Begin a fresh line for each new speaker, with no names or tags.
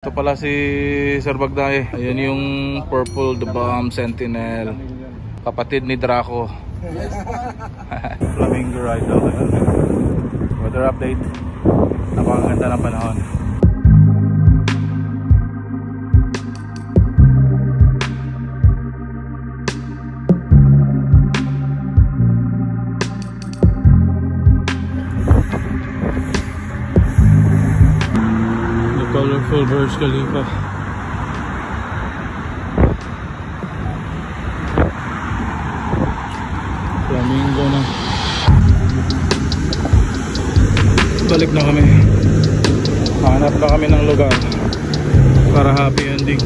Ito pala si Sir Bagday. Ayun yung Purple the Bomb Sentinel, kapatid ni Draco. Flamingo ride daw. Weather update. Napakaganda ng panahon. Colorful Burj Khalifa. Flamingo na. Balik na kami. Hanap na kami ng lugar para happy ending.